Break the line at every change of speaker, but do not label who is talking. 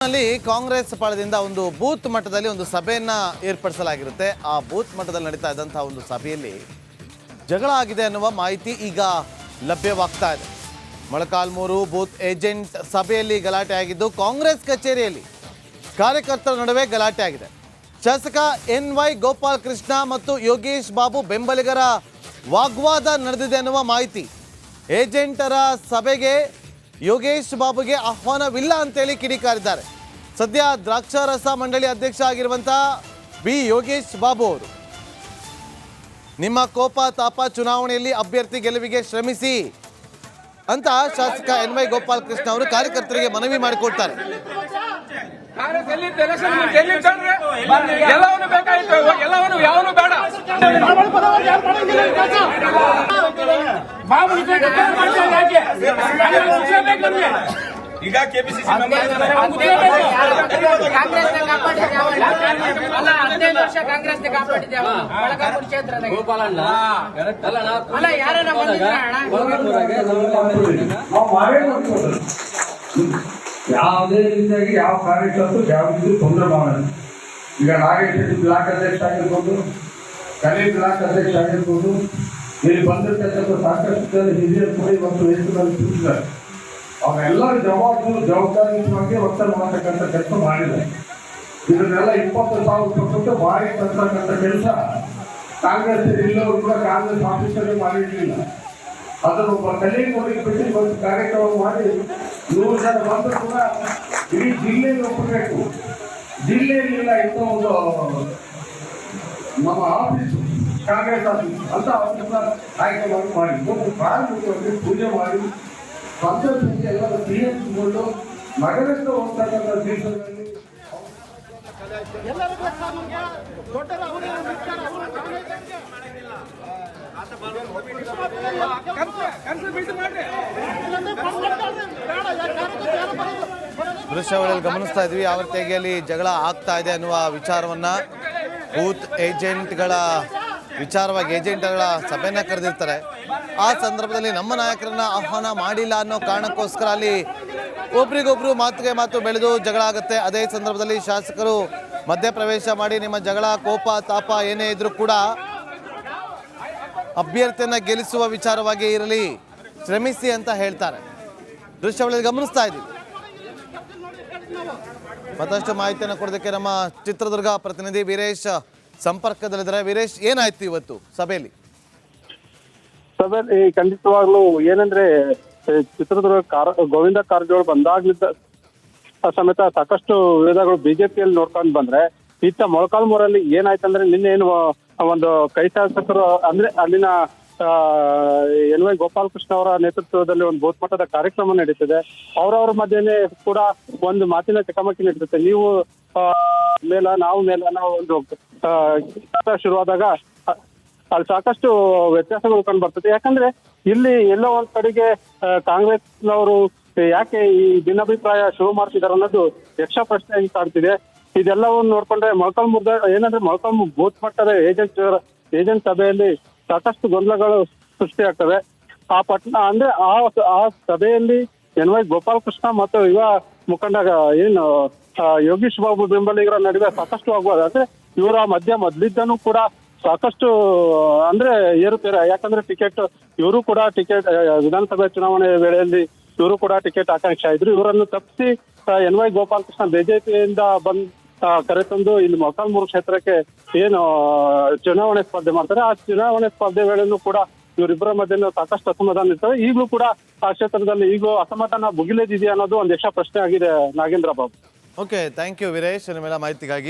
ಬೆಂಗಳೂರಿನಲ್ಲಿ ಕಾಂಗ್ರೆಸ್ ಪಾಳದಿಂದ ಒಂದು ಬೂತ್ ಮಟ್ಟದಲ್ಲಿ ಒಂದು ಸಭೆಯನ್ನ ಏರ್ಪಡಿಸಲಾಗಿರುತ್ತೆ. ಆ ಬೂತ್ ಮಟ್ಟದಲ್ಲಿ ನಡೀತಾ ಇದ್ದಂತಹ ಒಂದು ಸಭೆಯಲ್ಲಿ ಜಗಳ ಆಗಿದೆ ಅನ್ನುವ ಮಾಹಿತಿ ಈಗ ಲಭ್ಯವಾಗ್ತಾ ಇದೆ. ಮೊಳಕಾಲ್ಮೂರು ಬೂತ್ ಏಜೆಂಟ್ ಸಭೆಯಲ್ಲಿ ಗಲಾಟೆ ಆಗಿದ್ದು, ಕಾಂಗ್ರೆಸ್ ಕಚೇರಿಯಲ್ಲಿ ಕಾರ್ಯಕರ್ತರ ನಡುವೆ ಗಲಾಟೆ ಆಗಿದೆ. ಶಾಸಕ NY ಗೋಪಾಲ್ ಕೃಷ್ಣ ಮತ್ತು ಯೋಗೇಶ್ ಬಾಬು ಬೆಂಬಲಿಗರ ವಾಗ್ವಾದ ನಡೆದಿದೆ ಅನ್ನುವ ಮಾಹಿತಿ. ಏಜೆಂಟರ ಸಭೆಗೆ ಯೋಗೇಶ್ ಬಾಬುಗೆ ಆಹ್ವಾನವಿಲ್ಲ ಅಂತೇಳಿ ಕಿಡಿಕಾರಿದ್ದಾರೆ. ಸದ್ಯ ದ್ರಾಕ್ಷಾರಸ ಮಂಡಳಿ ಅಧ್ಯಕ್ಷ ಆಗಿರುವಂತಹ ಬಿ ಯೋಗೇಶ್ ಬಾಬು ಅವರು ನಿಮ್ಮ ಕೋಪ ತಾಪ ಚುನಾವಣೆಯಲ್ಲಿ ಅಭ್ಯರ್ಥಿ ಗೆಲುವಿಗೆ ಶ್ರಮಿಸಿ ಅಂತ ಶಾಸಕ NY ಗೋಪಾಲ್ ಕೃಷ್ಣ ಅವರು ಕಾರ್ಯಕರ್ತರಿಗೆ ಮನವಿ ಮಾಡಿಕೊಡ್ತಾರೆ.
ಈಗ ಕೆಪಿಸಿಸಿ ಕಾಂಗ್ರೆಸ್
ಯಾವುದೇ ರೀತಿಯಾಗಿ ಯಾವ ಕಾರ್ಯಕರ್ತರು ಯಾವ ರೀತಿ ತೊಂದರೆ ಮಾಡೋದು. ಈಗ ನಾಗೇಶ್ ಬ್ಲಾಕ್ ಅಧ್ಯಕ್ಷ ಆಗಿರ್ಬೋದು, ಕಲೆ ಬ್ಲಾಕ್ ಅಧ್ಯಕ್ಷ ಆಗಿರ್ಬೋದು, ಇಲ್ಲಿ ಬಂದಿರ್ತಕ್ಕಂಥ ಸಾಕಷ್ಟು ಹಿರಿಯರು ಕೂಡ ಇವತ್ತು ವಯಸ್ಸಿನಲ್ಲಿ ಕೂತಿದ್ದಾರೆ. ಅವರೆಲ್ಲರ ಜವಾಬ್ದಾರಿಯುತವಾಗಿ ಒತ್ತಡ ಮಾಡತಕ್ಕಂಥ ಕೆಲಸ ಮಾಡಿದ್ದಾರೆ. ಇದನ್ನೆಲ್ಲ 20,000 ಬಾಯಿ ತರ್ತಕ್ಕಂಥ ಕೆಲಸ ಕಾಂಗ್ರೆಸ್ ಎಲ್ಲರೂ ಕೂಡ ಕಾಂಗ್ರೆಸ್ ಆಫೀಸಲ್ಲಿ ಮಾಡಿರಲಿಲ್ಲ. ಅದನ್ನು ಒಬ್ಬ ಕಲೆ ಕೊಡಿಗೆ ಬಿಟ್ಟು ಒಂದು ಕಾರ್ಯಕ್ರಮ ಮಾಡಿ 100 ಜನ ಬಂದರೂ ಕೂಡ ಇಡೀ ಜಿಲ್ಲೆಯಲ್ಲಿ ಒಪ್ಪಬೇಕು. ಜಿಲ್ಲೆಯಲ್ಲಿಲ್ಲ ಇಂಥ ಒಂದು ನಮ್ಮ ಆಫೀಸು ಕಾಂಗ್ರೆಸ್ ಆಫೀಸ್ ಅಂತ ಆಫೀಸ್ನ ಆಯ್ಕೆ ಮಾಡಿ ಒಂದು ಪ್ರಾರಂಭಿಕವಾಗಿ ಪೂಜೆ ಮಾಡಿ ಪಂಚಾಯತ್ ಎಲ್ಲರ ಕ್ರಿಯೆಸಿಕೊಂಡು ನಗರಕ್ಕೆ ಹೋಗ್ತಕ್ಕಂಥ ದೇಶದಲ್ಲಿ
ದೃಶ್ಯಾವಳಿಯಲ್ಲಿ ಗಮನಿಸ್ತಾ ಇದ್ವಿ ಯಾವ ರೀತಿಯಾಗಿ ಜಗಳ ಆಗ್ತಾ ಇದೆ ಅನ್ನುವ ವಿಚಾರವನ್ನ. ಬೂತ್ ಏಜೆಂಟ್ಗಳ ವಿಚಾರವಾಗಿ ಏಜೆಂಟ್ಗಳ ಸಭೆಯನ್ನ ಕರೆದಿರ್ತಾರೆ. ಆ ಸಂದರ್ಭದಲ್ಲಿ ನಮ್ಮ ನಾಯಕರನ್ನ ಆಹ್ವಾನ ಮಾಡಿಲ್ಲ ಅನ್ನೋ ಕಾರಣಕ್ಕೋಸ್ಕರ ಅಲ್ಲಿ ಒಬ್ರಿಗೊಬ್ರು ಮಾತು ಬೆಳೆದು ಜಗಳ ಆಗುತ್ತೆ. ಅದೇ ಸಂದರ್ಭದಲ್ಲಿ ಶಾಸಕರು ಮಧ್ಯಪ್ರವೇಶ ಮಾಡಿ ನಿಮ್ಮ ಜಗಳ ಕೋಪ ತಾಪ ಏನೇ ಇದ್ರೂ ಕೂಡ ಅಭ್ಯರ್ಥಿಯನ್ನ ಗೆಲ್ಲಿಸುವ ವಿಚಾರವಾಗಿ ಇರಲಿ, ಶ್ರಮಿಸಿ ಅಂತ ಹೇಳ್ತಾರೆ. ದೃಶ್ಯಾವಳಿಯಲ್ಲಿ ಗಮನಿಸ್ತಾ ಇದ್ದೀವಿ. ಮತ್ತಷ್ಟು ಮಾಹಿತಿಯನ್ನು ಕೊಡೋದಕ್ಕೆ ನಮ್ಮ ಚಿತ್ರದುರ್ಗ ಪ್ರತಿನಿಧಿ ವೀರೇಶ್ ಸಂಪರ್ಕದಲ್ಲಿದ್ದಾರೆ. ವೀರೇಶ್, ಏನಾಯ್ತು ಇವತ್ತು ಸಭೆಯಲ್ಲಿ?
ಸಭೆಯಲ್ಲಿ ಖಂಡಿತವಾಗ್ಲೂ ಏನಂದ್ರೆ ಚಿತ್ರದುರ್ಗ ಗೋವಿಂದ ಕಾರಜೋಳ ಬಂದಾಗ್ಲಿದ್ದ ಸಮೇತ ಸಾಕಷ್ಟು ವಿರೋಧಗಳು ಬಿಜೆಪಿಯಲ್ಲಿ ನೋಡ್ಕೊಂಡು ಬಂದ್ರೆ, ಇತ್ತ ಮೊಳಕಾಲ್ಮೂರಲ್ಲಿ ಏನಾಯ್ತಂದ್ರೆ ನಿನ್ನೆ ಏನು ಒಂದು ಕೈ ಶಾಸಕರು ಅಂದ್ರೆ ಅಲ್ಲಿನ NY ಗೋಪಾಲ್ ಕೃಷ್ಣ ಅವರ ನೇತೃತ್ವದಲ್ಲಿ ಒಂದು ಬೂತ್ ಮಟ್ಟದ ಕಾರ್ಯಕ್ರಮ ನಡೀತಿದೆ. ಅವರವ್ರ ಮಧ್ಯೆನೆ ಕೂಡ ಒಂದು ಮಾತಿನ ಚಕಮಕಿ ನಡೀತದೆ. ನೀವು ಮೇಲ ನಾವು ಮೇಲ ನಾವು ಒಂದು ಶುರುವಾದಾಗ ಅಲ್ಲಿ ಸಾಕಷ್ಟು ವ್ಯತ್ಯಾಸಗಳು ಕಂಡು ಬರ್ತದೆ. ಯಾಕಂದ್ರೆ ಇಲ್ಲಿ ಎಲ್ಲೋ ಒಂದ್ ಕಡೆಗೆ ಕಾಂಗ್ರೆಸ್ನವರು ಯಾಕೆ ಈ ಭಿನ್ನಾಭಿಪ್ರಾಯ ಶುರು ಮಾಡ್ತಿದ್ದಾರೆ ಅನ್ನೋದು ಯಕ್ಷ ಪ್ರಶ್ನೆಯಾಗಿ ಕಾಡ್ತಿದೆ. ಇದೆಲ್ಲವನ್ನು ನೋಡ್ಕೊಂಡ್ರೆ ಮೊಳಕಾಲ್ಮೂರು ಬೂತ್ ಮಟ್ಟದ ಏಜೆಂಟ್ ಸಭೆಯಲ್ಲಿ ಸಾಕಷ್ಟು ಗೊಂದಲಗಳು ಸೃಷ್ಟಿಯಾಗ್ತವೆ. ಆ ಪಟ್ಟಣ ಅಂದ್ರೆ ಆ ಸಭೆಯಲ್ಲಿ NY ಗೋಪಾಲ್ ಕೃಷ್ಣ ಮತ್ತು ಯುವ ಮುಖಂಡ ಏನು ಯೋಗೇಶ್ ಬಾಬು ಬೆಂಬಲಿಗರ ನಡುವೆ ಸಾಕಷ್ಟು ಆಗುವುದು. ಅಂದ್ರೆ ಇವರ ಮಧ್ಯ ಮೊದ್ಲಿದ್ದನೂ ಕೂಡ ಸಾಕಷ್ಟು ಅಂದ್ರೆ ಏರುಪೇರು. ಯಾಕಂದ್ರೆ ಇವರು ಕೂಡ ಟಿಕೆಟ್ ವಿಧಾನಸಭೆ ಚುನಾವಣೆ ವೇಳೆಯಲ್ಲಿ ಇವರು ಕೂಡ ಟಿಕೆಟ್ ಆಕಾಂಕ್ಷೆ ಇದ್ರು. ಇವರನ್ನು ತಪ್ಪಿಸಿ NY ಗೋಪಾಲ್ ಕೃಷ್ಣ ಬಿಜೆಪಿಯಿಂದ ಕರೆತಂದು ಇಲ್ಲಿ ಮೊಳಕಾಲ್ಮೂರು ಕ್ಷೇತ್ರಕ್ಕೆ ಏನು ಚುನಾವಣೆ ಸ್ಪರ್ಧೆ ಮಾಡ್ತಾರೆ. ಆ ಚುನಾವಣೆ ಸ್ಪರ್ಧೆ ವೇಳೆಯೂ ಕೂಡ ಇವರಿಬ್ಬರ ಮಧ್ಯೆ ಸಾಕಷ್ಟು ಅಸಮಾಧಾನ ಇರ್ತವೆ. ಈಗಲೂ ಕೂಡ ಆ ಕ್ಷೇತ್ರದಲ್ಲಿ ಈಗಲೂ ಅಸಮಾಧಾನ ಭುಗಿಲೇದಿದೆಯಾ ಅನ್ನೋದು ಒಂದು ಯಕ್ಷ ಪ್ರಶ್ನೆ ಆಗಿದೆ. Nagendra Babu.
Okay, thank you Veeresh, ನಿಮ್ಮೆಲ್ಲ ಮಾಹಿತಿಗಾಗಿ.